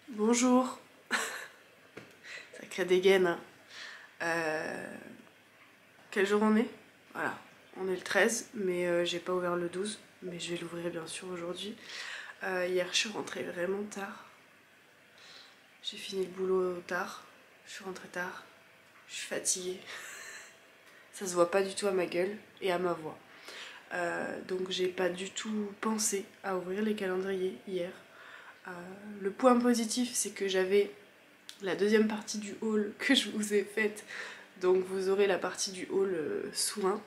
Bonjour. Ça crée des gaines. Hein. Quel jour on est? Voilà, on est le 13, mais j'ai pas ouvert le 12, mais je vais l'ouvrir bien sûr aujourd'hui. Hier je suis rentrée vraiment tard. J'ai fini le boulot tard, je suis rentrée tard, je suis fatiguée. Ça se voit pas du tout à ma gueule et à ma voix. Donc j'ai pas du tout pensé à ouvrir les calendriers hier. Le point positif, c'est que j'avais la deuxième partie du haul que je vous ai faite. Donc vous aurez la partie du haul soins,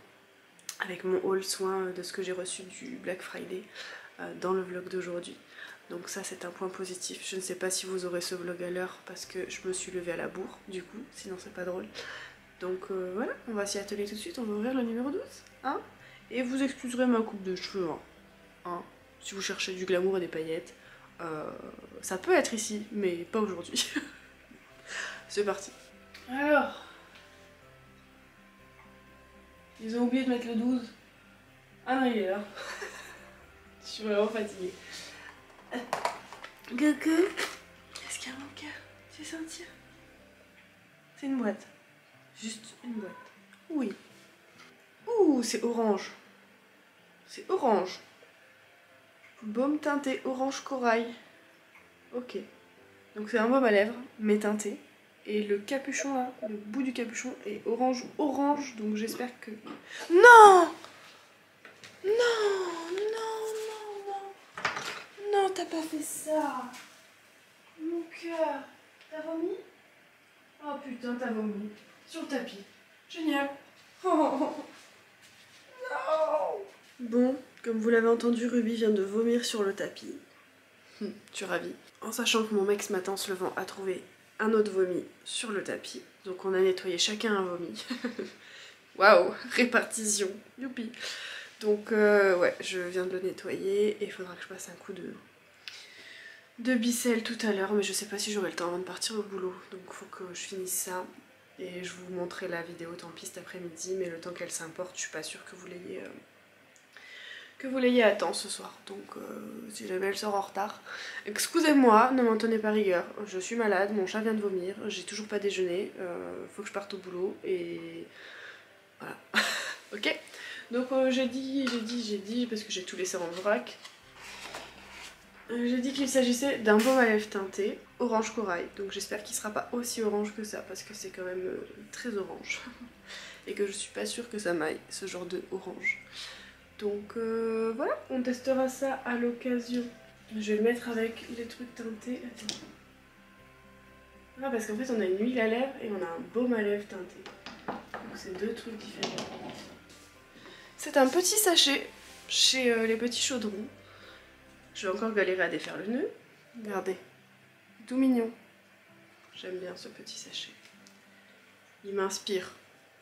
avec mon haul soins de ce que j'ai reçu du Black Friday dans le vlog d'aujourd'hui. Donc ça c'est un point positif. Je ne sais pas si vous aurez ce vlog à l'heure parce que je me suis levée à la bourre du coup, sinon c'est pas drôle. Donc voilà, on va s'y atteler tout de suite, on va ouvrir le numéro 12. Hein, et vous excuserez ma coupe de cheveux. Hein, si vous cherchez du glamour et des paillettes, ça peut être ici, mais pas aujourd'hui. C'est parti. Alors, ils ont oublié de mettre le 12. Ah non, il est là. Je suis vraiment fatiguée. Coucou. Qu'est-ce qu'il y a mon cœur? Tu veux sentir? C'est une boîte. Juste une boîte. Oui. Ouh, c'est orange. C'est orange. Baume teinté orange corail. Ok. Donc c'est un baume à lèvres, mais teinté. Et le capuchon là, le bout du capuchon est orange, donc j'espère que... Non! Non, non, non, non. Non, t'as pas fait ça. Mon cœur. T'as vomi? Oh putain, t'as vomi. Sur le tapis. Génial. Oh, non. Bon, comme vous l'avez entendu, Ruby vient de vomir sur le tapis. Je suis ravie. En sachant que mon mec ce matin en se levant a trouvé un autre vomi sur le tapis. Donc on a nettoyé chacun un vomi. Waouh, répartition. Youpi. Donc ouais, je viens de le nettoyer et il faudra que je passe un coup de bicelle tout à l'heure, mais je sais pas si j'aurai le temps avant de partir au boulot. Donc il faut que je finisse ça et je vous montrerai la vidéo tant pis cet après-midi, mais le temps qu'elle s'importe, je suis pas sûre que vous l'ayez à temps ce soir. Donc si jamais elle sort en retard, excusez-moi, ne m'en tenez pas rigueur. Je suis malade, mon chat vient de vomir, j'ai toujours pas déjeuné, faut que je parte au boulot et voilà. Ok. Donc j'ai dit, parce que j'ai tout laissé en vrac. J'ai dit qu'il s'agissait d'un baume à lèvres teinté, orange corail. Donc j'espère qu'il sera pas aussi orange que ça, parce que c'est quand même très orange. Et que je suis pas sûre que ça m'aille, ce genre de orange. Donc voilà, on testera ça à l'occasion. Je vais le mettre avec les trucs teintés. Attends. Ah, parce qu'en fait on a une huile à lèvres et on a un baume à lèvres teinté. Donc c'est deux trucs différents. C'est un petit sachet chez les petits chaudrons. Je vais encore galérer à défaire le nœud. Regardez, tout mignon. J'aime bien ce petit sachet. Il m'inspire.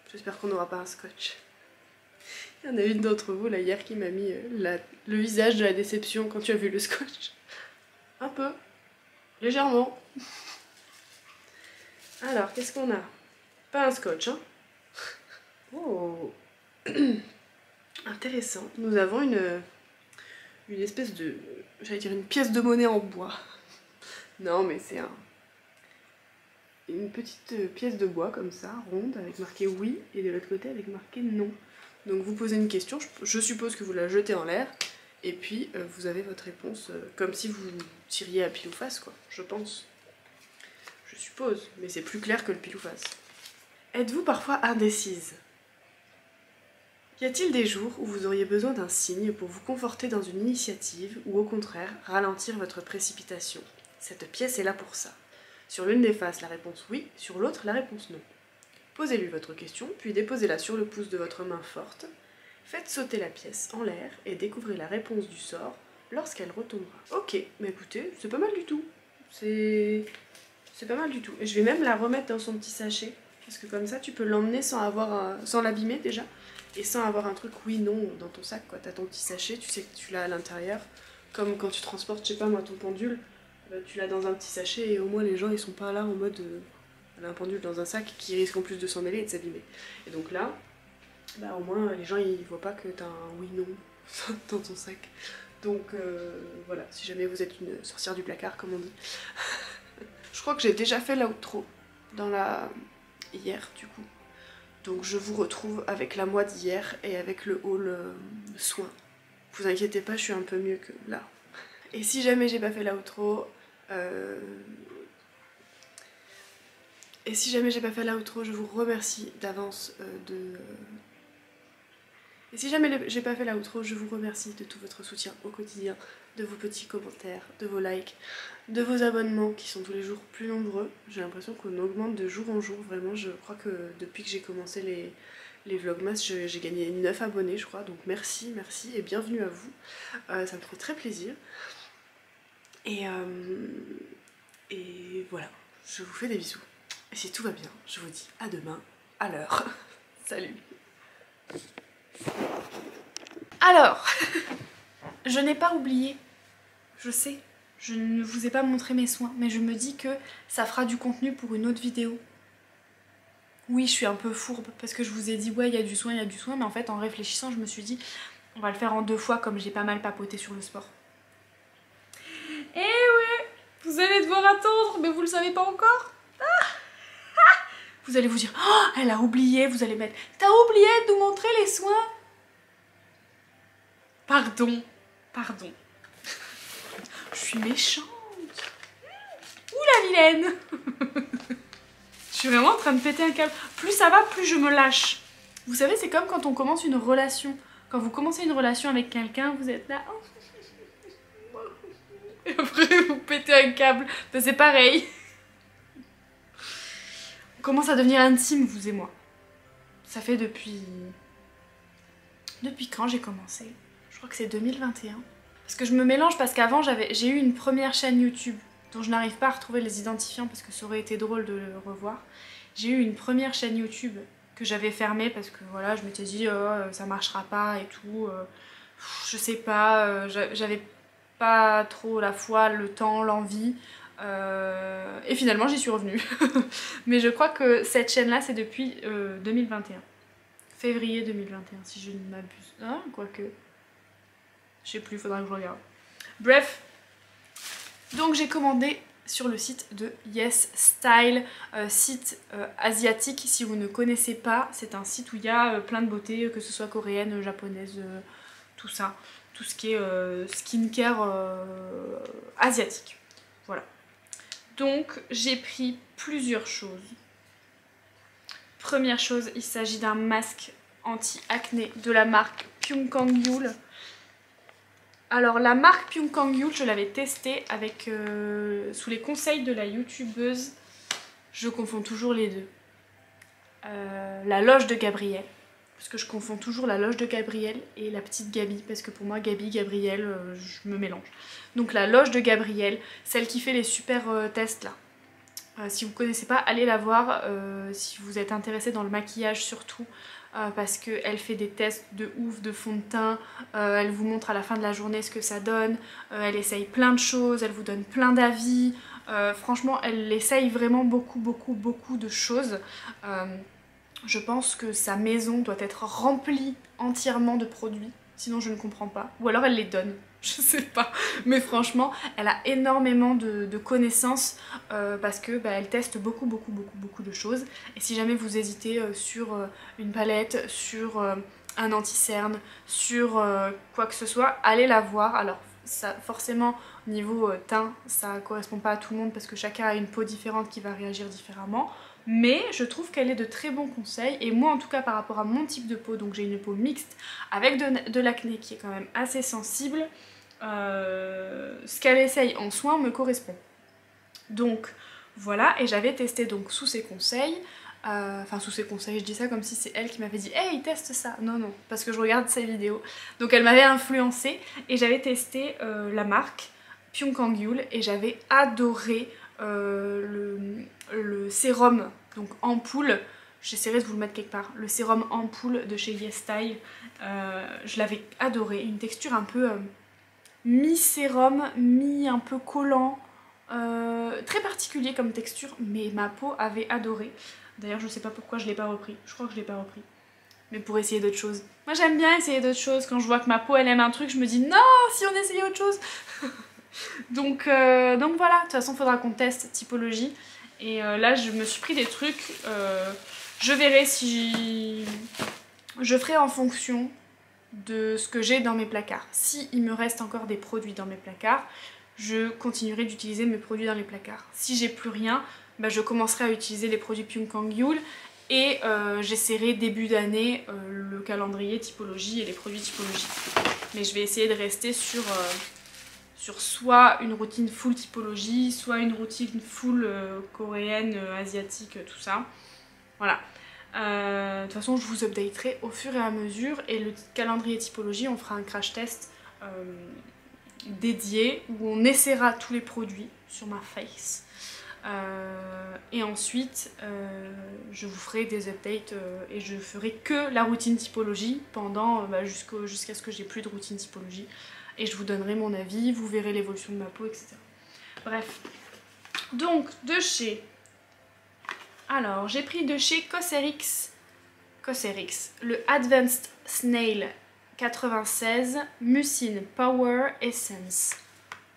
J'espère qu'on n'aura pas un scotch. Il y en a une d'entre vous là hier qui m'a mis le visage de la déception quand tu as vu le scotch. Un peu. Légèrement. Alors, qu'est-ce qu'on a? Pas un scotch, hein. Oh. Intéressant. Nous avons une espèce de... j'allais dire une pièce de monnaie en bois. Non, mais c'est une petite pièce de bois comme ça, ronde, avec marqué oui, et de l'autre côté avec marqué non. Donc vous posez une question, je suppose que vous la jetez en l'air, et puis vous avez votre réponse comme si vous tiriez à pile ou face, quoi, je pense. Je suppose, mais c'est plus clair que le pile ou face. Êtes-vous parfois indécise? Y a-t-il des jours où vous auriez besoin d'un signe pour vous conforter dans une initiative ou au contraire ralentir votre précipitation? Cette pièce est là pour ça. Sur l'une des faces, la réponse oui, sur l'autre, la réponse non. Posez-lui votre question, puis déposez-la sur le pouce de votre main forte. Faites sauter la pièce en l'air et découvrez la réponse du sort lorsqu'elle retombera. Ok, mais écoutez, c'est pas mal du tout. C'est pas mal du tout. Et je vais même la remettre dans son petit sachet, parce que comme ça, tu peux l'emmener sans l'abîmer déjà, et sans avoir un truc oui-non dans ton sac, quoi. T'as ton petit sachet, tu sais que tu l'as à l'intérieur, comme quand tu transportes, je sais pas moi, ton pendule, tu l'as dans un petit sachet et au moins les gens ils sont pas là en mode elle a un pendule dans un sac qui risque en plus de s'en mêler et de s'abîmer. Et donc là, bah au moins les gens ils voient pas que t'as un oui-non dans ton sac. Donc voilà, si jamais vous êtes une sorcière du placard comme on dit, Je crois que j'ai déjà fait l'outro dans la... hier du coup. Donc je vous retrouve avec la moi d'hier et avec le haul soin. Vous inquiétez pas, je suis un peu mieux que là. Et si jamais j'ai pas fait l'outro... Et si jamais j'ai pas fait l'outro, je vous remercie d'avance Et si jamais j'ai pas fait l'outro, je vous remercie de tout votre soutien au quotidien, de vos petits commentaires, de vos likes, de vos abonnements qui sont tous les jours plus nombreux. J'ai l'impression qu'on augmente de jour en jour, vraiment. Je crois que depuis que j'ai commencé les vlogmas, j'ai gagné 9 abonnés je crois, donc merci, merci et bienvenue à vous. Ça me fait très plaisir. Et voilà, je vous fais des bisous. Et si tout va bien, je vous dis à demain, à l'heure. Salut. Alors, je n'ai pas oublié, je sais, je ne vous ai pas montré mes soins, mais je me dis que ça fera du contenu pour une autre vidéo. Oui, je suis un peu fourbe parce que je vous ai dit ouais, il y a du soin, mais en fait en réfléchissant, je me suis dit on va le faire en 2 fois comme j'ai pas mal papoté sur le sport. Eh ouais, vous allez devoir attendre, mais vous le savez pas encore. Vous allez vous dire oh, elle a oublié, vous allez mettre t'as oublié de nous montrer les soins. Pardon, pardon. Je suis méchante. Ouh la vilaine. Je suis vraiment en train de péter un câble. Plus ça va, plus je me lâche. Vous savez, c'est comme quand on commence une relation. Quand vous commencez une relation avec quelqu'un, vous êtes là. Et après, vous pétez un câble. Ben, c'est pareil. On commence à devenir intime, vous et moi. Ça fait depuis... Depuis quand j'ai commencé? Je crois que c'est 2021. Parce que je me mélange parce qu'avant, j'ai eu une première chaîne YouTube dont je n'arrive pas à retrouver les identifiants parce que ça aurait été drôle de le revoir. J'ai eu une première chaîne YouTube que j'avais fermée parce que voilà, je m'étais dit oh, ça marchera pas et tout. Je sais pas, j'avais pas trop la foi, le temps, l'envie. Et finalement j'y suis revenue. Mais je crois que cette chaîne là c'est depuis 2021. Février 2021 si je ne m'abuse. Hein, quoique. Je sais plus, faudra que je regarde. Bref. Donc j'ai commandé sur le site de Yes Style, site asiatique. Si vous ne connaissez pas, c'est un site où il y a plein de beautés, que ce soit coréenne, japonaise, tout ça. Tout ce qui est skincare asiatique. Voilà. Donc j'ai pris plusieurs choses. Première chose, il s'agit d'un masque anti-acné de la marque Pyunkangul. Alors la marque Pyunkangul, je l'avais testée avec sous les conseils de la youtubeuse, je confonds toujours les deux. La Loge de Gabriel, parce que je confonds toujours la Loge de Gabriel et la petite Gabi, parce que pour moi Gabi, Gabriel, je me mélange. Donc la Loge de Gabriel, celle qui fait les super tests là. Si vous ne connaissez pas, allez la voir si vous êtes intéressé dans le maquillage surtout. Parce qu'elle fait des tests de ouf de fond de teint, elle vous montre à la fin de la journée ce que ça donne, elle essaye plein de choses, elle vous donne plein d'avis, franchement elle essaye vraiment beaucoup de choses. Je pense que sa maison doit être remplie entièrement de produits, sinon je ne comprends pas, ou alors elle les donne. Je sais pas, mais franchement elle a énormément de connaissances parce que bah, elle teste beaucoup de choses. Et si jamais vous hésitez sur une palette, sur un anti-cerne, sur quoi que ce soit, allez la voir. Alors ça, forcément niveau teint ça correspond pas à tout le monde parce que chacun a une peau différente qui va réagir différemment, mais je trouve qu'elle est de très bons conseils. Et moi en tout cas par rapport à mon type de peau, donc j'ai une peau mixte avec de l'acné qui est quand même assez sensible, ce qu'elle essaye en soins me correspond. Donc voilà, et j'avais testé donc sous ses conseils, enfin sous ses conseils, je dis ça comme si c'est elle qui m'avait dit hey teste ça, non parce que je regarde ses vidéos, donc elle m'avait influencée et j'avais testé la marque Pyunkangul et j'avais adoré le sérum donc ampoule. J'essaierai de vous le mettre quelque part, le sérum ampoule de chez Yes Style. Je l'avais adoré, une texture un peu mi-sérum, mi un peu collant, très particulier comme texture, mais ma peau avait adoré. D'ailleurs je sais pas pourquoi je l'ai pas repris, je crois que je l'ai pas repris, mais pour essayer d'autres choses. Moi j'aime bien essayer d'autres choses, quand je vois que ma peau elle aime un truc je me dis non si on essayait autre chose. Donc voilà, de toute façon il faudra qu'on teste typologie. Et là je me suis pris des trucs, je verrai si... Je ferai en fonction de ce que j'ai dans mes placards. Si il me reste encore des produits dans mes placards, je continuerai d'utiliser mes produits dans les placards. Si j'ai plus rien, bah, je commencerai à utiliser les produits Pyunkang Yule et j'essaierai début d'année le calendrier typologie et les produits typologie. Mais je vais essayer de rester sur soit une routine full typologie, soit une routine full coréenne, asiatique, tout ça. Voilà. De toute façon, je vous updaterai au fur et à mesure. Et le calendrier typologie, on fera un crash test dédié où on essaiera tous les produits sur ma face. Et ensuite, je vous ferai des updates et je ferai que la routine typologie pendant jusqu'à ce que j'ai plus de routine typologie. Et je vous donnerai mon avis, vous verrez l'évolution de ma peau, etc. Bref. Donc, de chez... Alors, j'ai pris de chez Cosrx, le Advanced Snail 96 Mucin Power Essence.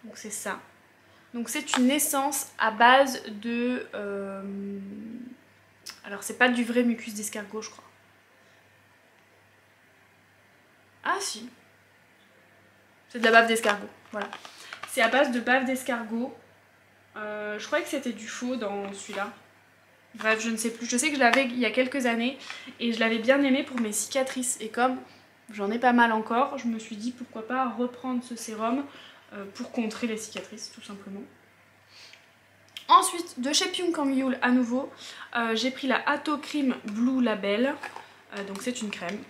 Donc c'est ça. Donc c'est une essence à base de... Alors c'est pas du vrai mucus d'escargot je crois. Ah si. C'est de la bave d'escargot, voilà. C'est à base de bave d'escargot. Je croyais que c'était du faux dans celui-là. Bref, je ne sais plus. Je sais que je l'avais il y a quelques années et je l'avais bien aimé pour mes cicatrices. Et comme j'en ai pas mal encore, je me suis dit pourquoi pas reprendre ce sérum pour contrer les cicatrices, tout simplement. Ensuite, de chez Pyunkang Yule à nouveau, j'ai pris la Ato Cream Blue Label. Donc c'est une crème.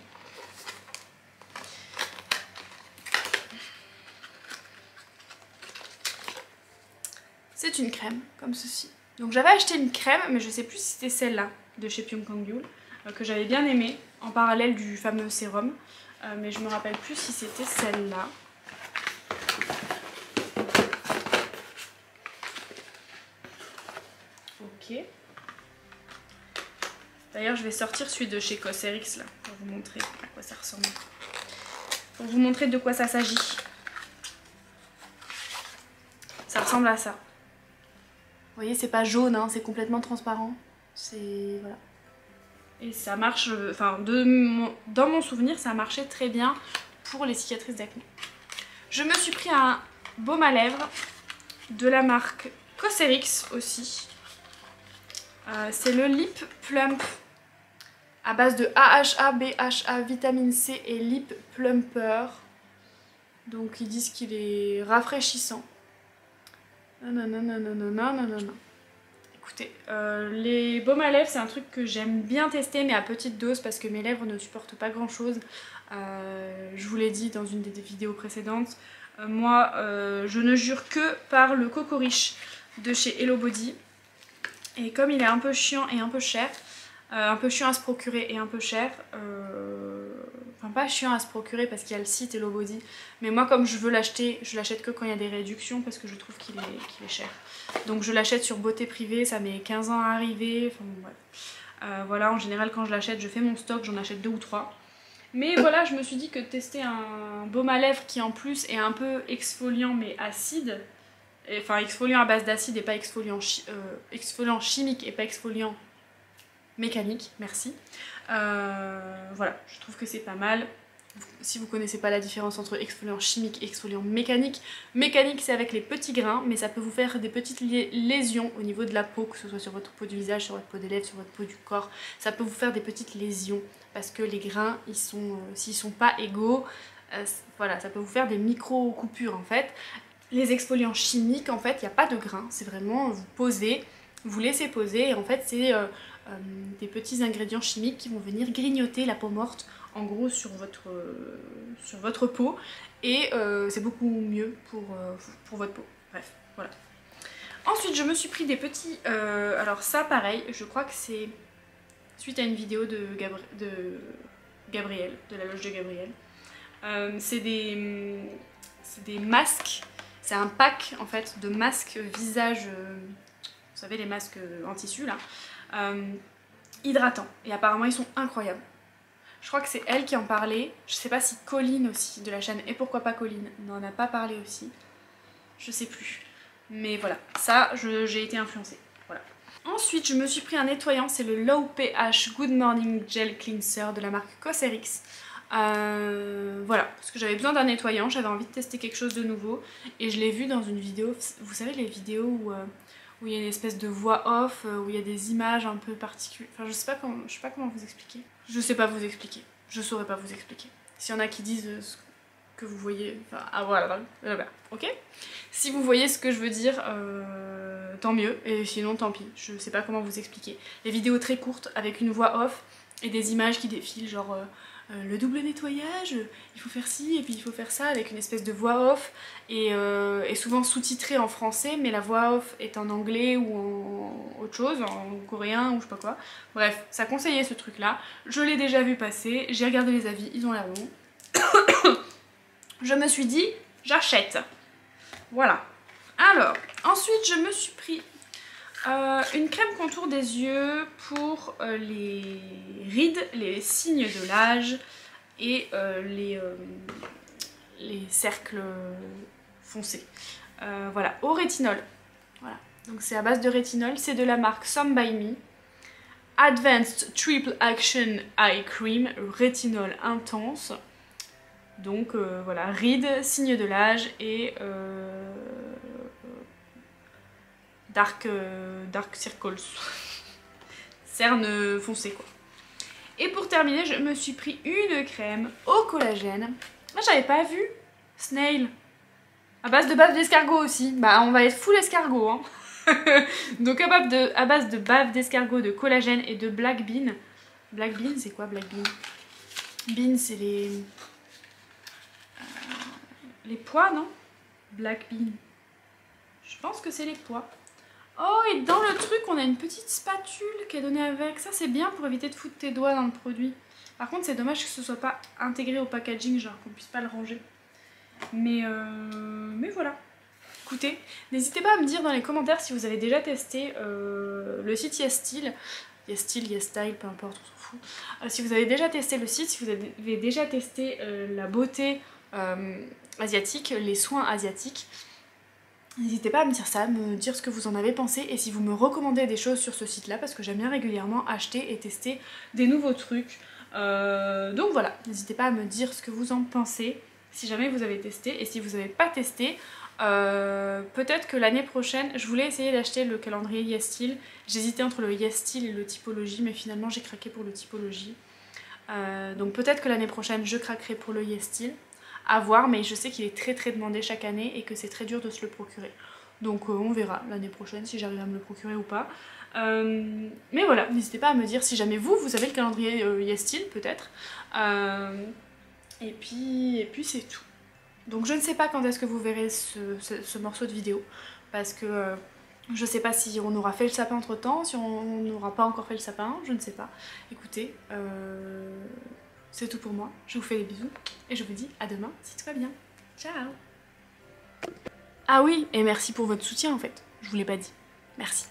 C'est une crème, comme ceci. Donc j'avais acheté une crème, mais je sais plus si c'était celle-là, de chez Pyunkang Yule, que j'avais bien aimée, en parallèle du fameux sérum. Mais je me rappelle plus si c'était celle-là. Ok. D'ailleurs, je vais sortir celui de chez Cosrx, là, pour vous montrer à quoi ça ressemble. Pour vous montrer de quoi ça s'agit. Ça ressemble à ça. Vous voyez, c'est pas jaune, hein, c'est complètement transparent. C'est... voilà. Et ça marche, enfin, dans mon souvenir, ça marchait très bien pour les cicatrices d'acné. Je me suis pris un baume à lèvres de la marque Cosrx aussi. C'est le Lip Plump à base de AHA, BHA, vitamine C et Lip Plumper. Donc ils disent qu'il est rafraîchissant. Écoutez, les baumes à lèvres c'est un truc que j'aime bien tester mais à petite dose parce que mes lèvres ne supportent pas grand chose. Je vous l'ai dit dans une des vidéos précédentes. Moi je ne jure que par le Coco Riche de chez Hello Body. Et comme il est un peu chiant et un peu cher, un peu chiant à se procurer et un peu cher, enfin pas chiant à se procurer parce qu'il y a le site Hello Body, mais moi comme je veux l'acheter, je l'achète que quand il y a des réductions parce que je trouve qu'il est cher. Donc je l'achète sur Beauté Privée, ça met 15 ans à arriver, enfin bon, bref. Voilà, en général quand je l'achète, je fais mon stock, j'en achète 2 ou 3. Mais voilà, je me suis dit que tester un baume à lèvres qui en plus est un peu exfoliant mais acide, enfin exfoliant à base d'acide et pas exfoliant chimique et pas exfoliant mécanique, merci. Voilà, je trouve que c'est pas mal. Si vous connaissez pas la différence entre exfoliant chimique et exfoliant mécanique, mécanique c'est avec les petits grains, mais ça peut vous faire des petites lésions au niveau de la peau, que ce soit sur votre peau du visage, sur votre peau des lèvres, sur votre peau du corps. Ça peut vous faire des petites lésions parce que les grains, ils sont, s'ils sont pas égaux, voilà, ça peut vous faire des micro coupures en fait. Les exfoliants chimiques, en fait, il n'y a pas de grains, c'est vraiment vous posez, vous laissez poser et en fait c'est des petits ingrédients chimiques qui vont venir grignoter la peau morte en gros sur votre peau et c'est beaucoup mieux pour votre peau. Bref, voilà. Ensuite je me suis pris des petits, alors ça pareil, je crois que c'est suite à une vidéo de Gabriel, de la loge de Gabriel. C'est des masques. C'est un pack en fait de masques visage, vous savez les masques en tissu là, hydratants. Et apparemment ils sont incroyables. Je crois que c'est elle qui en parlait. Je sais pas si Colline aussi de la chaîne Et pourquoi pas Colline n'en a pas parlé aussi. je sais plus. Mais voilà, ça j'ai été influencée. Voilà. Ensuite je me suis pris un nettoyant, c'est le Low pH Good Morning Gel Cleanser de la marque Cosrx. Voilà, parce que j'avais besoin d'un nettoyant, j'avais envie de tester quelque chose de nouveau et je l'ai vu dans une vidéo, vous savez les vidéos où il y a une espèce de voix off, où il y a des images un peu particulières, enfin je sais pas comment vous expliquer. Je sais pas vous expliquer, je saurais pas vous expliquer. S'il y en a qui disent ce que vous voyez, enfin ah voilà, ok. Si vous voyez ce que je veux dire, tant mieux, et sinon tant pis, je sais pas comment vous expliquer. Les vidéos très courtes avec une voix off et des images qui défilent genre... le double nettoyage, il faut faire ci et puis il faut faire ça avec une espèce de voix off et souvent sous-titrée en français mais la voix off est en anglais ou en autre chose, en coréen ou je sais pas quoi. Bref, ça conseillait ce truc là, je l'ai déjà vu passer, j'ai regardé les avis, ils ont l'air bons. Je me suis dit, j'achète. Voilà. Alors, ensuite je me suis pris une crème contour des yeux pour les rides, les signes de l'âge et les cercles foncés. Voilà, au rétinol. Voilà. Donc c'est à base de rétinol, c'est de la marque Some by Me. Advanced Triple Action Eye Cream, rétinol intense. Donc voilà, rides, signes de l'âge et dark circles, cernes foncées quoi. Et pour terminer, je me suis pris une crème au collagène. Moi j'avais pas vu Snail. À base de bave d'escargot aussi. Bah on va être full escargot hein. Donc à base de bave d'escargot, de collagène et de black bean. Black bean c'est quoi black bean? Bean c'est les pois non? Black bean. Je pense que c'est les pois. Oh, et dans le truc, on a une petite spatule qui est donnée avec. Ça, c'est bien pour éviter de foutre tes doigts dans le produit. Par contre, c'est dommage que ce soit pas intégré au packaging, genre qu'on puisse pas le ranger. Mais voilà. Écoutez, n'hésitez pas à me dire dans les commentaires si vous avez déjà testé le site YesStyle. YesStyle, YesStyle, peu importe, on s'en fout. Si vous avez déjà testé le site, si vous avez déjà testé la beauté asiatique, les soins asiatiques. N'hésitez pas à me dire ça, me dire ce que vous en avez pensé et si vous me recommandez des choses sur ce site là parce que j'aime bien régulièrement acheter et tester des nouveaux trucs. Donc voilà, n'hésitez pas à me dire ce que vous en pensez si jamais vous avez testé et si vous n'avez pas testé, peut-être que l'année prochaine, je voulais essayer d'acheter le calendrier YesStyle. J'hésitais entre le YesStyle et le Typologie mais finalement j'ai craqué pour le Typologie. Donc peut-être que l'année prochaine je craquerai pour le YesStyle. À voir, mais je sais qu'il est très demandé chaque année et que c'est très dur de se le procurer. Donc on verra l'année prochaine si j'arrive à me le procurer ou pas. Mais voilà, n'hésitez pas à me dire si jamais vous avez le calendrier YesStyle peut-être. Et puis c'est tout. Donc je ne sais pas quand est-ce que vous verrez ce morceau de vidéo. Parce que je sais pas si on aura fait le sapin entre temps, si on n'aura pas encore fait le sapin, je ne sais pas. Écoutez, c'est tout pour moi, je vous fais des bisous et je vous dis à demain si tout va bien. Ciao! Ah oui, et merci pour votre soutien en fait, je vous l'ai pas dit. Merci.